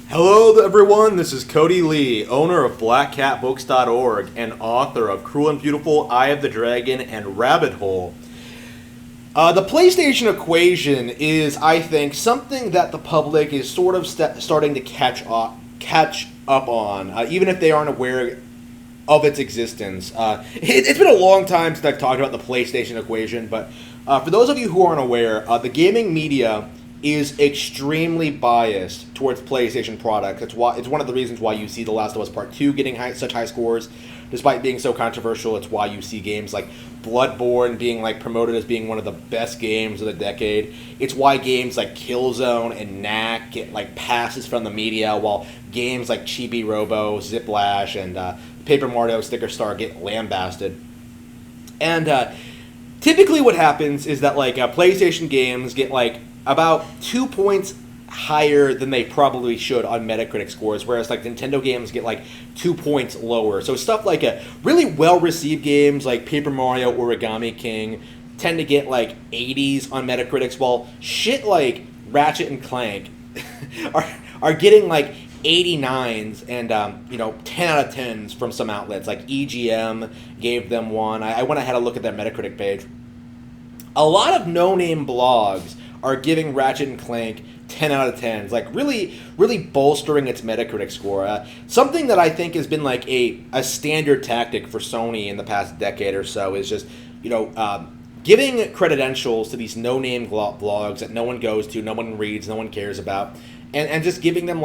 Hello everyone, this is Cody Lee, owner of BlackCatBooks.org and author of Cruel and Beautiful, Eye of the Dragon, and Rabbit Hole. The PlayStation equation is, I think, something that the public is sort of starting to catch up on, even if they aren't aware of its existence. It's been a long time since I've talked about the PlayStation equation, but for those of you who aren't aware, the gaming media is extremely biased towards PlayStation products. It's one of the reasons why you see The Last of Us Part 2 getting such high scores, despite being so controversial. It's why you see games like Bloodborne being promoted as being one of the best games of the decade. It's why games like Killzone and Knack get passes from the media, while games like Chibi Robo, Ziplash, and Paper Mario Sticker Star get lambasted. And typically what happens is that PlayStation games get about 2 points higher than they probably should on Metacritic scores, whereas Nintendo games get 2 points lower. So stuff like really well-received games like Paper Mario, Origami King tend to get 80s on Metacritics, while shit like Ratchet and Clank are getting 89s and 10 out of 10s from some outlets. EGM gave them one. I went ahead and looked at their Metacritic page. A lot of no-name blogs are giving Ratchet and Clank 10 out of 10s, really bolstering its Metacritic score. Something that I think has been a standard tactic for Sony in the past decade or so is just, giving credentials to these no-name blogs that no one goes to, no one reads, no one cares about, and just giving them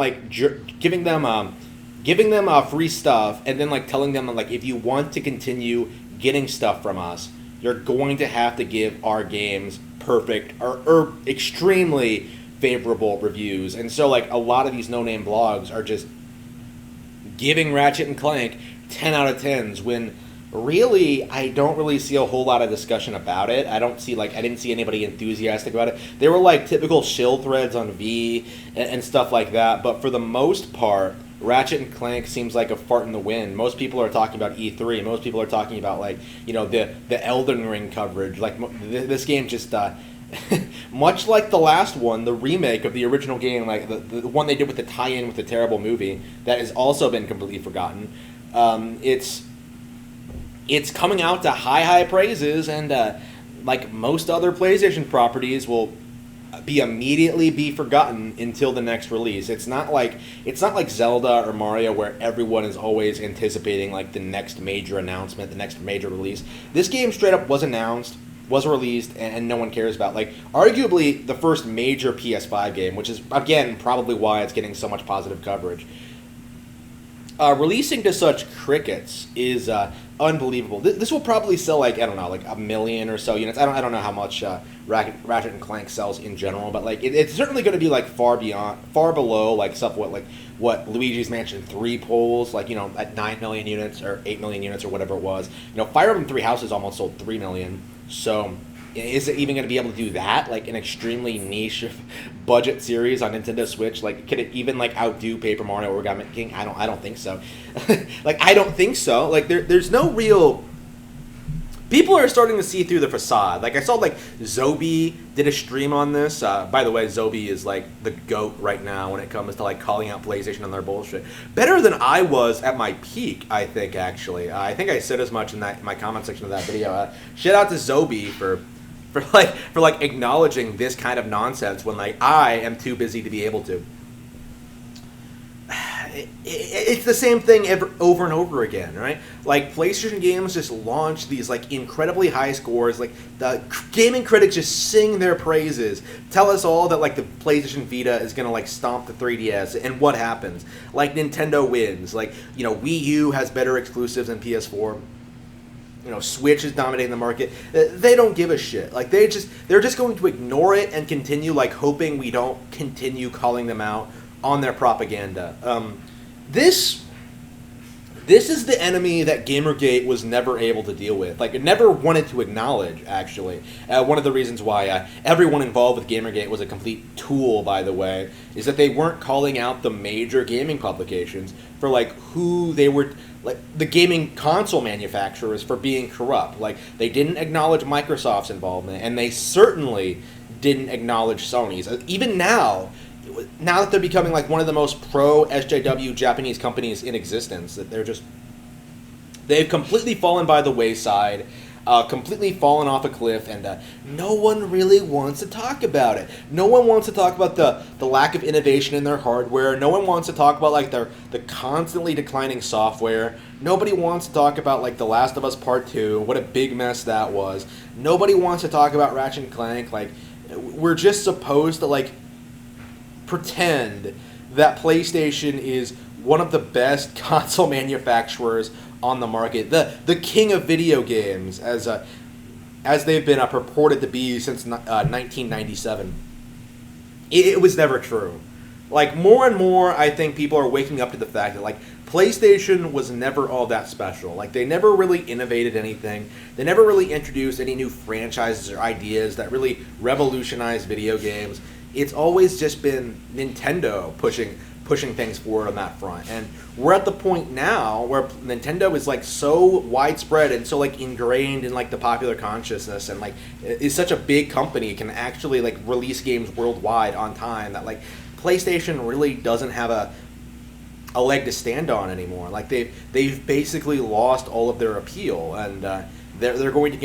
free stuff, and then telling them if you want to continue getting stuff from us, you're going to have to give our games perfect or extremely favorable reviews. And so a lot of these no-name blogs are just giving Ratchet and Clank 10 out of 10s when really I don't really see a whole lot of discussion about it. I don't see I didn't see anybody enthusiastic about it. They were typical shill threads on V and stuff like that, but for the most part Ratchet and Clank seems like a fart in the wind. Most people are talking about E3. Most people are talking about the Elden Ring coverage. This game just much like the last one, the remake of the original game, the one they did with the tie-in with the terrible movie that has also been completely forgotten. It's coming out to high praises, and most other PlayStation properties will immediately be forgotten until the next release. It's not like Zelda or Mario where everyone is always anticipating the next major announcement, the next major release. This game straight up was announced, was released, and no one cares about. Arguably the first major PS5 game, which is again probably why it's getting so much positive coverage. Releasing to such crickets is unbelievable. This will probably sell a million or so units. I don't know how much Ratchet and Clank sells in general, but it's certainly going to be far below stuff what Luigi's Mansion 3 pulls at 9 million units or 8 million units or whatever it was. Fire Emblem Three Houses almost sold 3 million. So is it even going to be able to do that? An extremely niche budget series on Nintendo Switch? Could it even outdo Paper Mario Origami King? I don't think so. I don't think so. There's no real. People are starting to see through the facade. I saw Zobi did a stream on this. By the way, Zobi is the GOAT right now when it comes to calling out PlayStation on their bullshit. Better than I was at my peak, I think. Actually, I think I said as much in my comment section of that video. Shout out to Zobi for acknowledging this kind of nonsense when I am too busy to be able to. It's the same thing over and over again, right? PlayStation games just launch these incredibly high scores. The gaming critics just sing their praises, tell us all that the PlayStation Vita is gonna stomp the 3DS, and what happens? Nintendo wins. Wii U has better exclusives than PS4. Switch is dominating the market. They don't give a shit. They're just going to ignore it and continue hoping we don't continue calling them out on their propaganda. This is the enemy that Gamergate was never able to deal with. It never wanted to acknowledge, actually. One of the reasons why everyone involved with Gamergate was a complete tool, by the way, is that they weren't calling out the major gaming publications for who they were, the gaming console manufacturers for being corrupt. They didn't acknowledge Microsoft's involvement, and they certainly didn't acknowledge Sony's. Even now, now that they're becoming like one of the most pro SJW Japanese companies in existence, that they've completely fallen by the wayside, completely fallen off a cliff, and no one really wants to talk about it. No one wants to talk about the lack of innovation in their hardware. No one wants to talk about like the constantly declining software. Nobody wants to talk about like The Last of Us Part 2, what a big mess that was. Nobody wants to talk about Ratchet and Clank. Like, we're just supposed to like pretend that PlayStation is one of the best console manufacturers on the market, the king of video games, as they've been purported to be since 1997. It was never true. Like, more and more, I think people are waking up to the fact that like PlayStation was never all that special. Like, they never really innovated anything. They never really introduced any new franchises or ideas that really revolutionized video games. It's always just been Nintendo pushing things forward on that front. And we're at the point now where Nintendo is like so widespread and so like ingrained in like the popular consciousness, and like is such a big company, can actually like release games worldwide on time, that like PlayStation really doesn't have a leg to stand on anymore. Like they've basically lost all of their appeal, and they're going to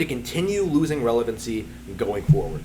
continue losing relevancy going forward.